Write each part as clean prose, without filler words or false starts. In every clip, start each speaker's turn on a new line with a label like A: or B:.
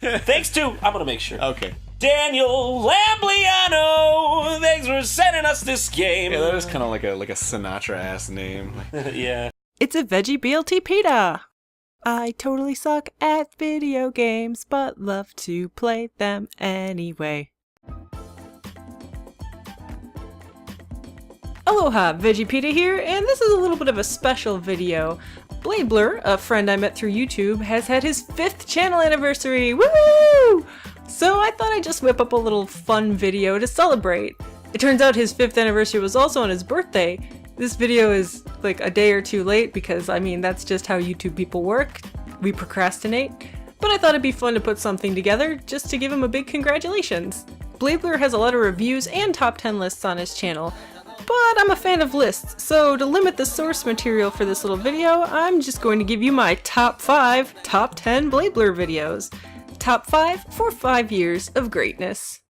A: Thanks to, I'm gonna make sure.
B: Okay.
A: Daniel Lambliano, thanks for sending us this game.
B: Yeah, that is kind of like a Sinatra-ass name.
A: Yeah.
C: It's a BladeBltpta. I totally suck at video games, but love to play them anyway. Aloha, VeggiePeta here, and this is a little bit of a special video. BladeBlur, a friend I met through YouTube, has had his 5th channel anniversary! Woo! So I thought I'd just whip up a little fun video to celebrate. It turns out his 5th anniversary was also on his birthday. This video is like a day or two late because, I mean, that's just how YouTube people work. We procrastinate. But I thought it'd be fun to put something together just to give him a big congratulations. BladeBlur has a lot of reviews and top 10 lists on his channel, but I'm a fan of lists, so to limit the source material for this little video, I'm just going to give you my top 5 top 10 BladeBlur videos. Top 5 for 5 years of greatness.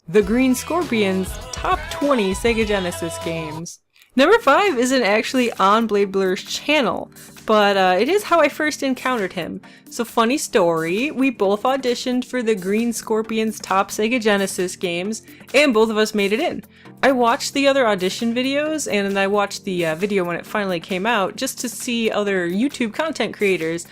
C: The Green Scorpions Top 20 Sega Genesis Games. Number 5 isn't actually on BladeBlur's channel, but it is how I first encountered him. So funny story, we both auditioned for the Green Scorpions Top Sega Genesis Games, and both of us made it in. I watched the other audition videos, and then I watched the video when it finally came out, just to see other YouTube content creators.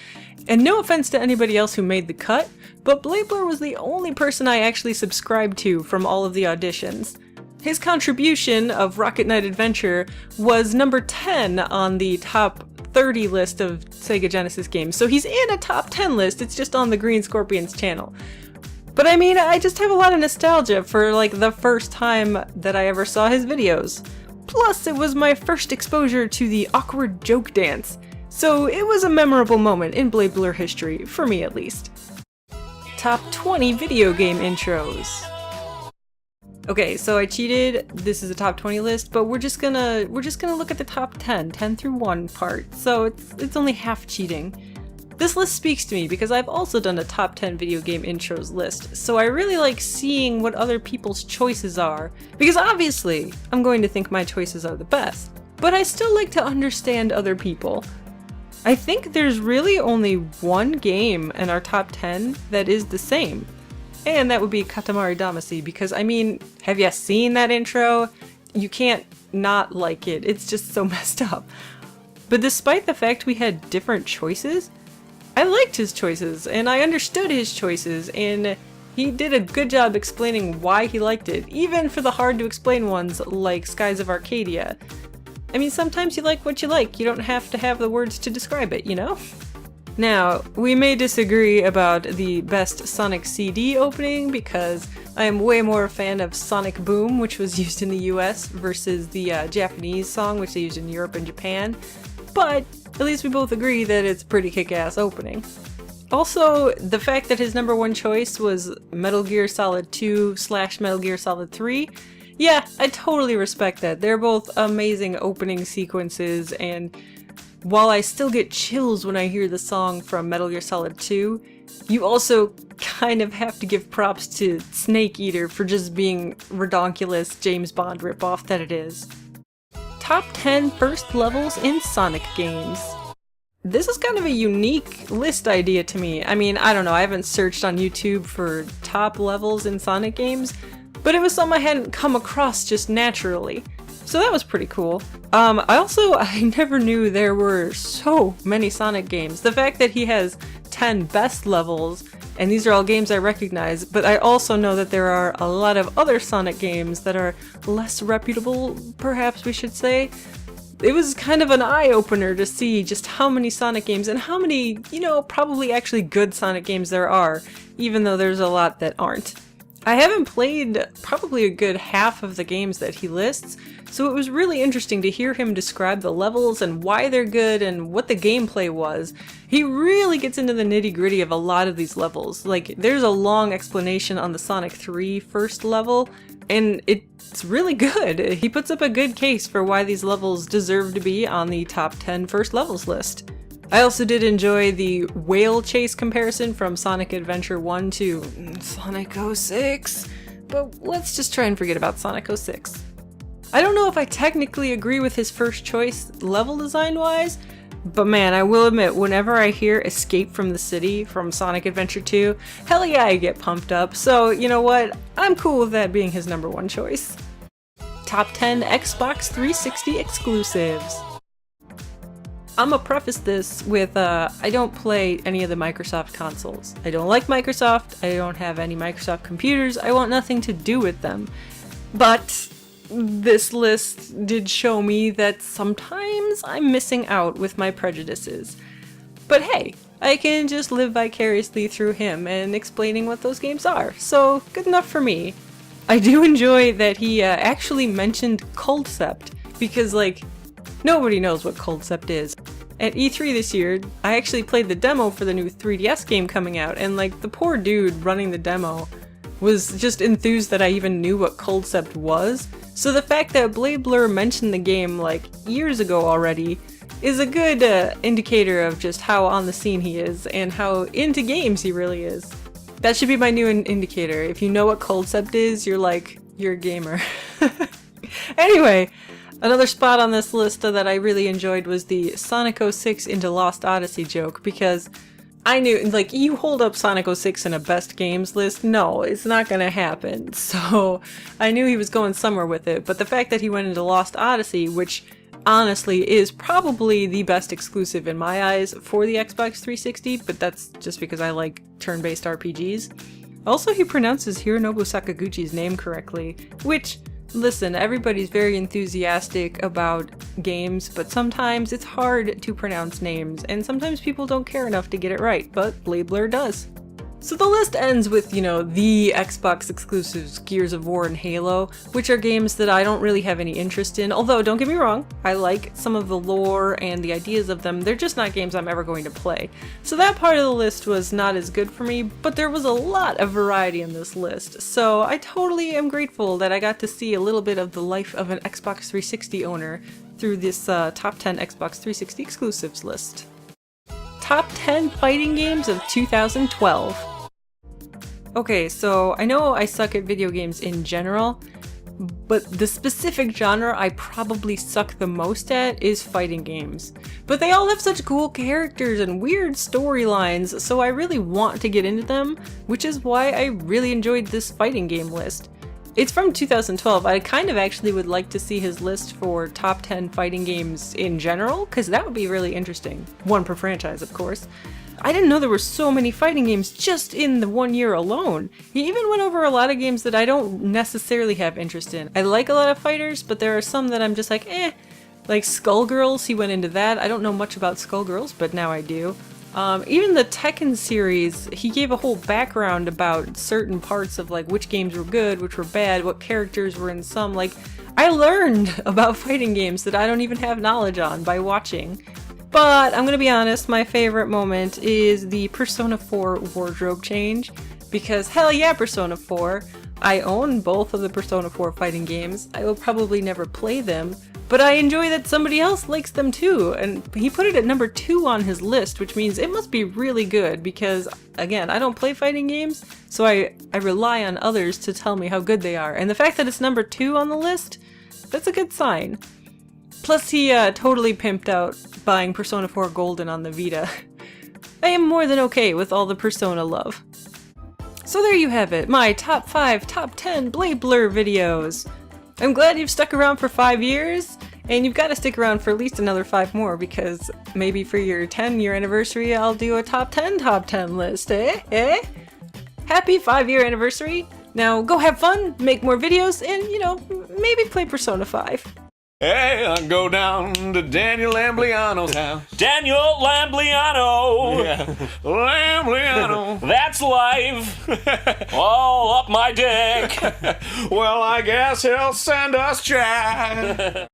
C: And no offense to anybody else who made the cut, but BladeBlur was the only person I actually subscribed to from all of the auditions. His contribution of Rocket Knight Adventure was number 10 on the top 30 list of Sega Genesis games, so he's in a top 10 list, it's just on the Green Scorpions channel. But I mean, I just have a lot of nostalgia for like the first time that I ever saw his videos. Plus, it was my first exposure to the awkward joke dance, so it was a memorable moment in BladeBlur history, for me at least. Top 20 video game intros. Okay, so I cheated. This is a top 20 list, but we're just gonna look at the top 10 through 1 part. So it's only half cheating. This list speaks to me because I've also done a top 10 video game intros list, so I really like seeing what other people's choices are, because obviously I'm going to think my choices are the best, but I still like to understand other people. I think there's really only one game in our top 10 that is the same. And that would be Katamari Damacy, because I mean, have you seen that intro? You can't not like it, it's just so messed up. But despite the fact we had different choices, I liked his choices, and I understood his choices, and he did a good job explaining why he liked it, even for the hard to explain ones like Skies of Arcadia. I mean, sometimes you like what you like, you don't have to have the words to describe it, you know? Now, we may disagree about the best Sonic CD opening because I am way more a fan of Sonic Boom, which was used in the US, versus the Japanese song, which they used in Europe and Japan, but at least we both agree that it's a pretty kick-ass opening. Also, the fact that his number 1 choice was Metal Gear Solid 2 / Metal Gear Solid 3, yeah, I totally respect that. They're both amazing opening sequences, and while I still get chills when I hear the song from Metal Gear Solid 2, you also kind of have to give props to Snake Eater for just being redonkulous James Bond ripoff that it is. Top 10 first levels in Sonic games. This is kind of a unique list idea to me. I mean, I don't know, I haven't searched on YouTube for top levels in Sonic games, but it was something I hadn't come across just naturally. So that was pretty cool. I never knew there were so many Sonic games. The fact that he has 10 best levels, and these are all games I recognize, but I also know that there are a lot of other Sonic games that are less reputable, perhaps we should say. It was kind of an eye-opener to see just how many Sonic games and how many, you know, probably actually good Sonic games there are, even though there's a lot that aren't. I haven't played probably a good half of the games that he lists, so it was really interesting to hear him describe the levels and why they're good and what the gameplay was. He really gets into the nitty-gritty of a lot of these levels. Like, there's a long explanation on the Sonic 3 first level, and it's really good. He puts up a good case for why these levels deserve to be on the top 10 first levels list. I also did enjoy the whale chase comparison from Sonic Adventure 1 to Sonic 06, but let's just try and forget about Sonic 06. I don't know if I technically agree with his first choice level design-wise, But man, I will admit, whenever I hear Escape from the City from Sonic Adventure 2, hell yeah, I get pumped up. So, you know what? I'm cool with that being his #1 choice. Top 10 Xbox 360 exclusives. I'm gonna preface this with, I don't play any of the Microsoft consoles. I don't like Microsoft, I don't have any Microsoft computers, I want nothing to do with them. But this list did show me that sometimes I'm missing out with my prejudices. But hey, I can just live vicariously through him and explaining what those games are, so good enough for me. I do enjoy that he actually mentioned Coldcept, because like, nobody knows what Coldcept is. At E3 this year, I actually played the demo for the new 3DS game coming out, and like, the poor dude running the demo was just enthused that I even knew what Coldcept was. So the fact that BladeBlur mentioned the game like years ago already is a good indicator of just how on the scene he is and how into games he really is. That should be my new indicator. If you know what Coldcept is, you're a gamer. Anyway, another spot on this list that I really enjoyed was the Sonic 06 into Lost Odyssey joke, because I knew, like, you hold up Sonic 06 in a best games list, no, it's not gonna happen. So I knew he was going somewhere with it, but the fact that he went into Lost Odyssey, which honestly is probably the best exclusive in my eyes for the Xbox 360, but that's just because I like turn-based RPGs. Also, he pronounces Hironobu Sakaguchi's name correctly, which, listen, everybody's very enthusiastic about games, but sometimes it's hard to pronounce names, and sometimes people don't care enough to get it right, but BladeBlur does. So the list ends with, you know, the Xbox exclusives Gears of War and Halo, which are games that I don't really have any interest in, although don't get me wrong, I like some of the lore and the ideas of them, they're just not games I'm ever going to play. So that part of the list was not as good for me, but there was a lot of variety in this list, so I totally am grateful that I got to see a little bit of the life of an Xbox 360 owner through this top 10 Xbox 360 exclusives list. Top 10 fighting games of 2012. Okay, so I know I suck at video games in general, but the specific genre I probably suck the most at is fighting games. But they all have such cool characters and weird storylines, so I really want to get into them, which is why I really enjoyed this fighting game list. It's from 2012. I kind of actually would like to see his list for top 10 fighting games in general, because that would be really interesting. One per franchise, of course. I didn't know there were so many fighting games just in the 1 year alone. He even went over a lot of games that I don't necessarily have interest in. I like a lot of fighters, but there are some that I'm just like, eh. Like Skullgirls, he went into that. I don't know much about Skullgirls, but now I do. Even the Tekken series, he gave a whole background about certain parts of like which games were good, which were bad, what characters were in some. Like, I learned about fighting games that I don't even have knowledge on by watching. But I'm gonna be honest, my favorite moment is the Persona 4 wardrobe change, because hell yeah, Persona 4. I own both of the Persona 4 fighting games. I will probably never play them, but I enjoy that somebody else likes them too, and he put it at number 2 on his list, which means it must be really good because, again, I don't play fighting games, so I rely on others to tell me how good they are, and the fact that it's number 2 on the list, that's a good sign. Plus he totally pimped out buying Persona 4 Golden on the Vita. I am more than okay with all the Persona love. So there you have it, my top 5, top 10 BladeBlur videos. I'm glad you've stuck around for 5 years, and you've got to stick around for at least another 5 more, because maybe for your 10-year anniversary I'll do a top 10 list, eh? Happy 5-year anniversary! Now go have fun, make more videos, and, you know, maybe play Persona 5.
B: Hey, I go down to Daniel Lambliano's house.
A: Daniel Lambliano!
B: Yeah. Lambliano.
A: That's life! All up my dick!
B: Well, I guess he'll send us Jack.